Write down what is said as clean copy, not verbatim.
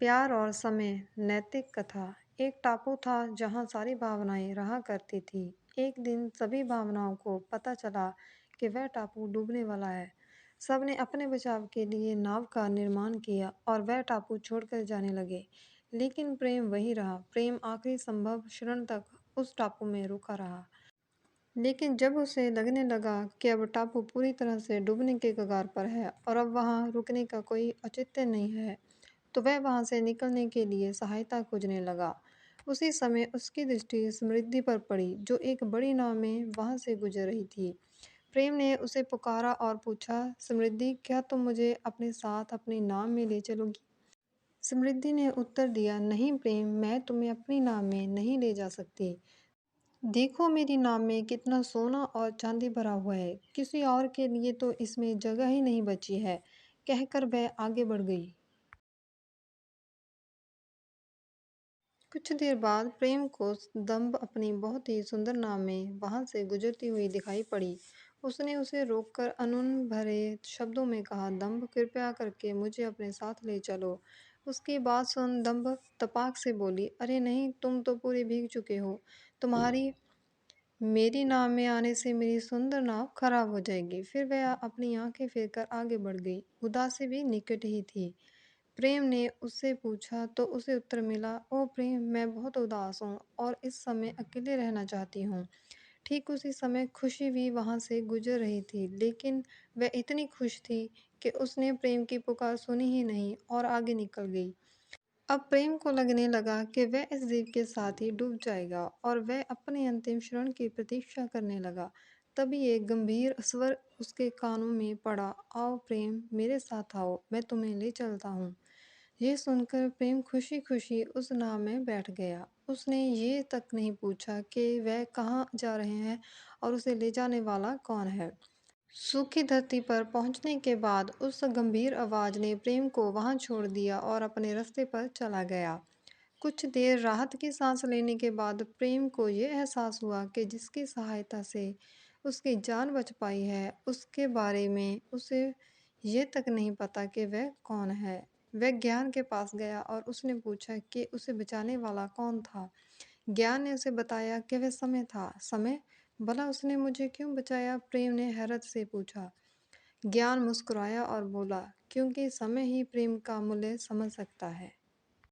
प्यार और समय नैतिक कथा। एक टापू था जहाँ सारी भावनाएं रहा करती थी। एक दिन सभी भावनाओं को पता चला कि वह टापू डूबने वाला है। सबने अपने बचाव के लिए नाव का निर्माण किया और वह टापू छोड़कर जाने लगे। लेकिन प्रेम वही रहा। प्रेम आखिरी संभव क्षण तक उस टापू में रुका रहा। लेकिन जब उसे लगने लगा कि अब टापू पूरी तरह से डूबने के कगार पर है और अब वहाँ रुकने का कोई औचित्य नहीं है, तो वह वहाँ से निकलने के लिए सहायता खोजने लगा। उसी समय उसकी दृष्टि समृद्धि पर पड़ी, जो एक बड़ी नाव में वहाँ से गुजर रही थी। प्रेम ने उसे पुकारा और पूछा, समृद्धि, क्या तुम मुझे अपने साथ अपनी नाव में ले चलोगी? समृद्धि ने उत्तर दिया, नहीं प्रेम, मैं तुम्हें अपनी नाव में नहीं ले जा सकती। देखो मेरी नाव में कितना सोना और चांदी भरा हुआ है, किसी और के लिए तो इसमें जगह ही नहीं बची है। कहकर वह आगे बढ़ गई। कुछ देर बाद प्रेम को दम्भ अपनी बहुत ही सुंदर नाव में वहां से गुजरती हुई दिखाई पड़ी। उसने उसे रोककर अनून भरे शब्दों में कहा, दम्भ, कृपया करके मुझे अपने साथ ले चलो। उसकी बात सुन दम्भ तपाक से बोली, अरे नहीं, तुम तो पूरे भीग चुके हो। तुम्हारी मेरी नाव में आने से मेरी सुंदर नाव खराब हो जाएगी। फिर वह अपनी आंखें फेर कर आगे बढ़ गई। उदासी भी निकट ही थी। प्रेम ने उससे पूछा तो उसे उत्तर मिला, ओ प्रेम, मैं बहुत उदास हूँ और इस समय अकेले रहना चाहती हूँ। ठीक उसी समय खुशी भी वहाँ से गुजर रही थी, लेकिन वह इतनी खुश थी कि उसने प्रेम की पुकार सुनी ही नहीं और आगे निकल गई। अब प्रेम को लगने लगा कि वह इस द्वीप के साथ ही डूब जाएगा और वह अपने अंतिम क्षण की प्रतीक्षा करने लगा। तभी एक गंभीर स्वर उसके कानों में पड़ा, आओ प्रेम, मेरे साथ आओ, मैं तुम्हें ले चलता हूँ। ये सुनकर प्रेम खुशी खुशी उस नाव में बैठ गया। उसने ये तक नहीं पूछा कि वह कहाँ जा रहे हैं और उसे ले जाने वाला कौन है। सूखी धरती पर पहुंचने के बाद उस गंभीर आवाज ने प्रेम को वहां छोड़ दिया और अपने रास्ते पर चला गया। कुछ देर राहत की सांस लेने के बाद प्रेम को यह एहसास हुआ कि जिसकी सहायता से उसकी जान बच पाई है, उसके बारे में उसे ये तक नहीं पता कि वह कौन है। वह ज्ञान के पास गया और उसने पूछा कि उसे बचाने वाला कौन था। ज्ञान ने उसे बताया कि वह समय था। समय? भला उसने मुझे क्यों बचाया? प्रेम ने हैरत से पूछा। ज्ञान मुस्कुराया और बोला, क्योंकि समय ही प्रेम का मूल्य समझ सकता है।